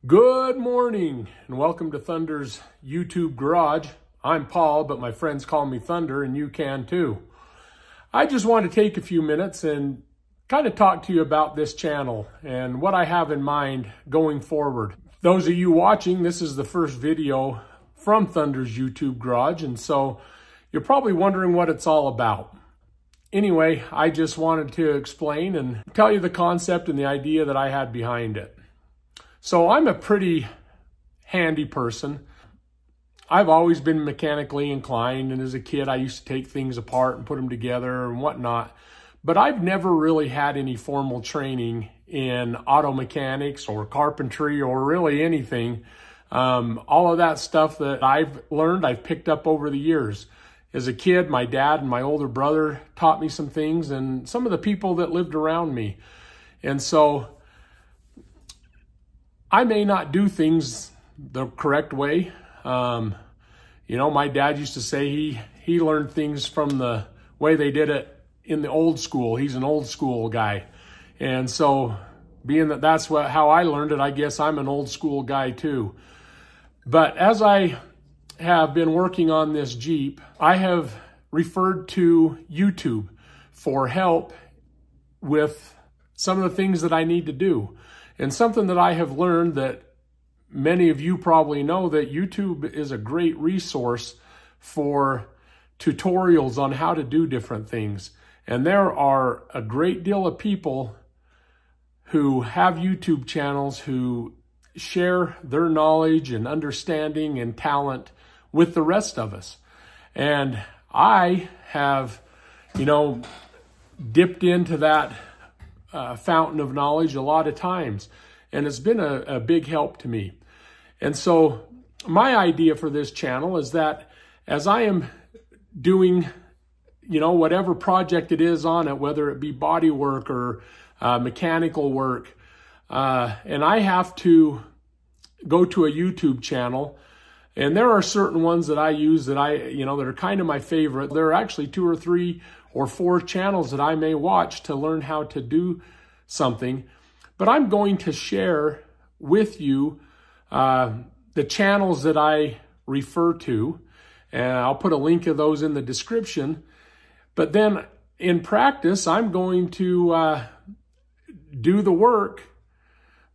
Good morning and welcome to Thunder's YouTube garage. I'm Paul, but my friends call me Thunder and you can too. I just want to take a few minutes and kind of talk to you about this channel and what I have in mind going forward. Those of you watching, this is the first video from Thunder's YouTube garage, and so you're probably wondering what it's all about. Anyway, I just wanted to explain and tell you the concept and the idea that I had behind it. So I'm a pretty handy person. I've always been mechanically inclined, and as a kid I used to take things apart and put them together and whatnot. But I've never really had any formal training in auto mechanics or carpentry or really anything. All of that stuff that I've learned, I've picked up over the years. As a kid, my dad and my older brother taught me some things, and some of the people that lived around me. And so I may not do things the correct way. You know, my dad used to say he learned things from the way they did it in the old school. He's an old school guy. And so being that that's how I learned it, I guess I'm an old school guy too. But as I have been working on this Jeep, I have referred to YouTube for help with some of the things that I need to do. And something that I have learned that many of you probably know, that YouTube is a great resource for tutorials on how to do different things. And there are a great deal of people who have YouTube channels who share their knowledge and understanding and talent with the rest of us. And I have, you know, dipped into that fountain of knowledge a lot of times, and it's been a big help to me. And so my idea for this channel is that as I am doing, you know, whatever project it is on it, whether it be body work or mechanical work, and I have to go to a YouTube channel, and there are certain ones that I use that that are kind of my favorite. There are actually 2 or 3 or 4 channels that I may watch to learn how to do something. But I'm going to share with you the channels that I refer to, and I'll put a link of those in the description. But then in practice, I'm going to do the work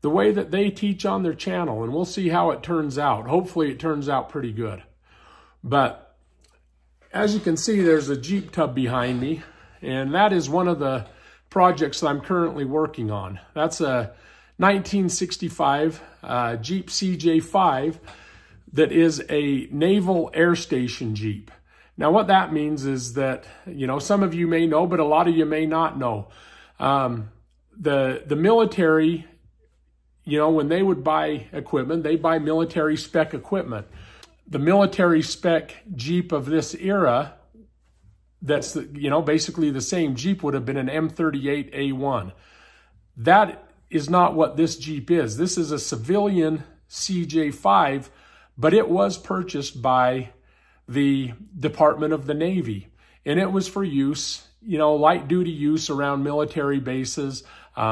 the way that they teach on their channel, and we'll see how it turns out. Hopefully it turns out pretty good. But as you can see, there's a Jeep tub behind me, and that is one of the projects that I'm currently working on. That's a 1965 Jeep CJ5 that is a Naval Air Station Jeep. Now what that means is that, you know, some of you may know, but a lot of you may not know. The military, you know, when they would buy equipment, they buy military spec equipment. The military spec Jeep of this era, that's, you know, basically the same Jeep, would have been an M38A1. That is not what this Jeep is. This is a civilian CJ5, but it was purchased by the Department of the Navy. And it was for use, you know, light duty use around military bases.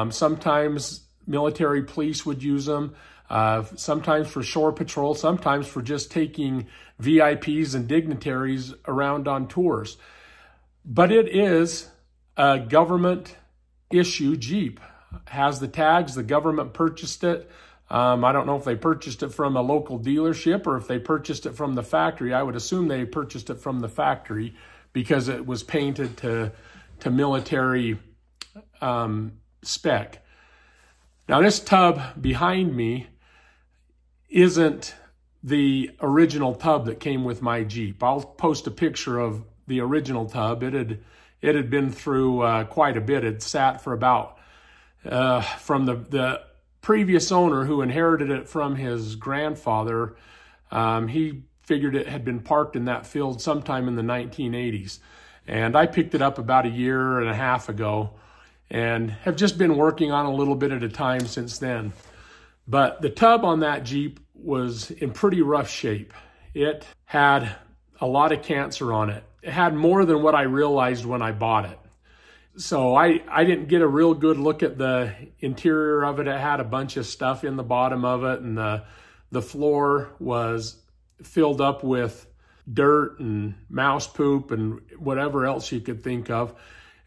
Sometimes military police would use them. Sometimes for shore patrol, sometimes for just taking VIPs and dignitaries around on tours. But it is a government issue Jeep. Has the tags, the government purchased it. I don't know if they purchased it from a local dealership or if they purchased it from the factory. I would assume they purchased it from the factory because it was painted to military spec. Now this tub behind me isn't the original tub that came with my Jeep. I'll post a picture of the original tub. It had been through quite a bit. It sat for about, from the previous owner who inherited it from his grandfather. He figured it had been parked in that field sometime in the 1980s. And I picked it up about 1.5 years ago and have just been working on a little bit at a time since then. But the tub on that Jeep was in pretty rough shape. It had a lot of cancer on it. It had more than what I realized when I bought it. So I didn't get a real good look at the interior of it. It had a bunch of stuff in the bottom of it, and the floor was filled up with dirt and mouse poop and whatever else you could think of.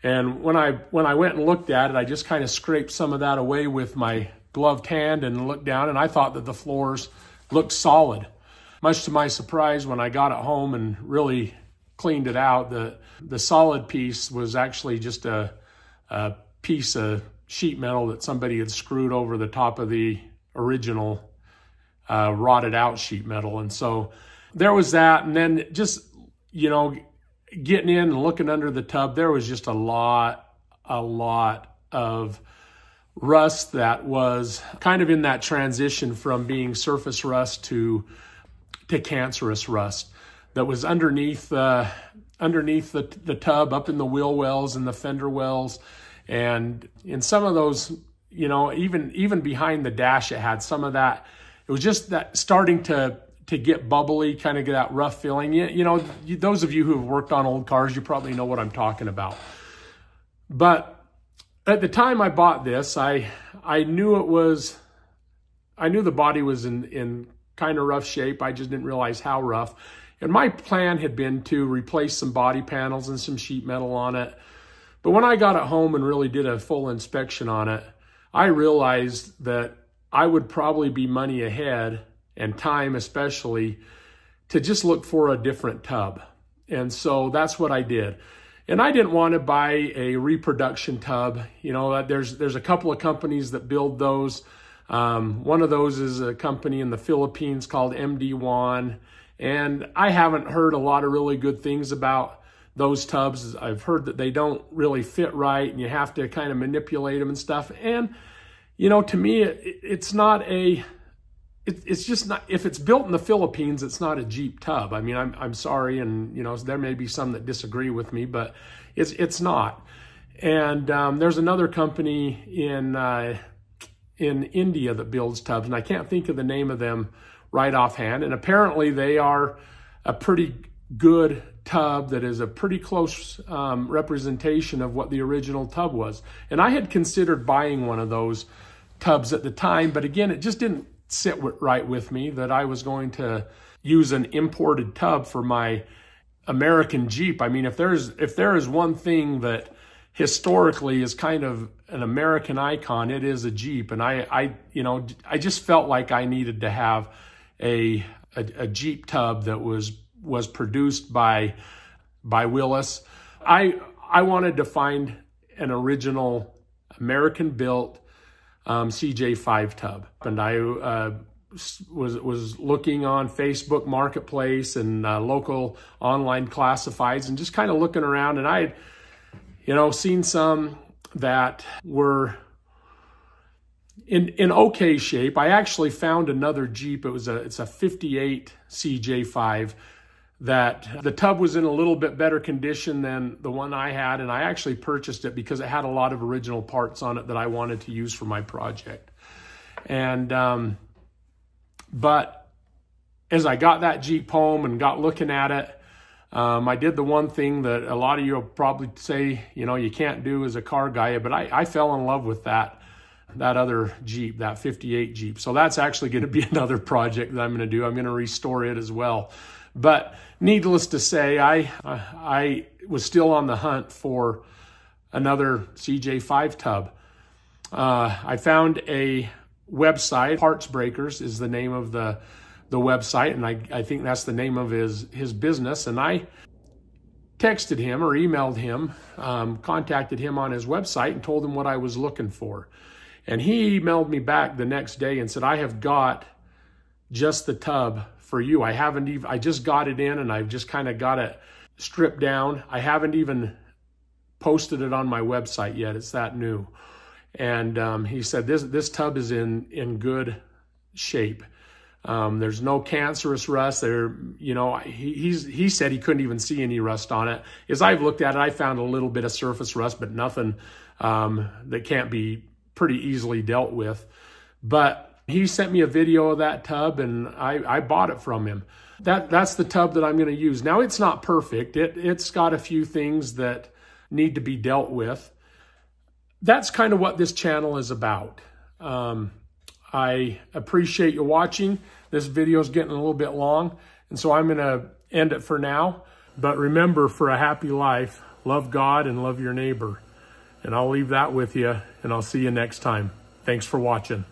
And when I went and looked at it, I just kind of scraped some of that away with my gloved hand and looked down, and I thought that the floors looked solid. Much to my surprise, when I got it home and really cleaned it out, the solid piece was actually just a piece of sheet metal that somebody had screwed over the top of the original rotted out sheet metal. And so there was that. And then just, you know, getting in and looking under the tub, there was just a lot of rust that was kind of in that transition from being surface rust to cancerous rust that was underneath the tub, up in the wheel wells and the fender wells. And in some of those, you know, even behind the dash, it had some of that. It was just that starting to get bubbly, kind of get that rough feeling. You know, those of you who have worked on old cars, you probably know what I'm talking about. But at the time I bought this, I knew the body was in kind of rough shape. I just didn't realize how rough. And my plan had been to replace some body panels and some sheet metal on it. But when I got it home and really did a full inspection on it, I realized that I would probably be money ahead, and time especially, to just look for a different tub. And so that's what I did. And I didn't want to buy a reproduction tub. You know, there's a couple of companies that build those. One of those is a company in the Philippines called MD1. And I haven't heard a lot of really good things about those tubs. I've heard that they don't really fit right and you have to kind of manipulate them and stuff. And, you know, to me, it's just not, if it's built in the Philippines, it's not a Jeep tub. I mean, I'm sorry. And, you know, there may be some that disagree with me, but it's not. And there's another company in India that builds tubs, and I can't think of the name of them right offhand. And apparently they are a pretty good tub that is a pretty close representation of what the original tub was. And I had considered buying one of those tubs at the time, but again, it just didn't sit right with me that I was going to use an imported tub for my American Jeep. I mean, if there is one thing that historically is kind of an American icon, it is a Jeep. And I just felt like I needed to have a Jeep tub that was produced by Willis. I wanted to find an original American built CJ5 tub. And I was looking on Facebook Marketplace and local online classifieds and just kind of looking around, and I had, you know, seen some that were in okay shape. I actually found another Jeep. It's a 58 CJ5 that the tub was in a little bit better condition than the one I had, and I actually purchased it because it had a lot of original parts on it that I wanted to use for my project. And but as I got that Jeep home and got looking at it, I did the one thing that a lot of you will probably say, you know, you can't do as a car guy, but I fell in love with that other Jeep, that 58 Jeep. So that's actually going to be another project that I'm going to do. I'm going to restore it as well. But needless to say, I was still on the hunt for another CJ5 tub. I found a website. Parts Breakers is the name of the website, and I think that's the name of his business. And I texted him or emailed him, contacted him on his website and told him what I was looking for. And he emailed me back the next day and said, I have got just the tub for you. I just got it in and I've just kind of got it stripped down. I haven't even posted it on my website yet. It's that new. And he said, this tub is in good shape. There's no cancerous rust there. You know, he said he couldn't even see any rust on it. As I've looked at it, I found a little bit of surface rust, but nothing that can't be pretty easily dealt with. But he sent me a video of that tub, and I bought it from him. That's the tub that I'm going to use. Now, it's not perfect. It's got a few things that need to be dealt with. that's kind of what this channel is about. I appreciate you watching. This video is getting a little bit long, and so I'm going to end it for now. But remember, for a happy life, love God and love your neighbor. And I'll leave that with you, and I'll see you next time. Thanks for watching.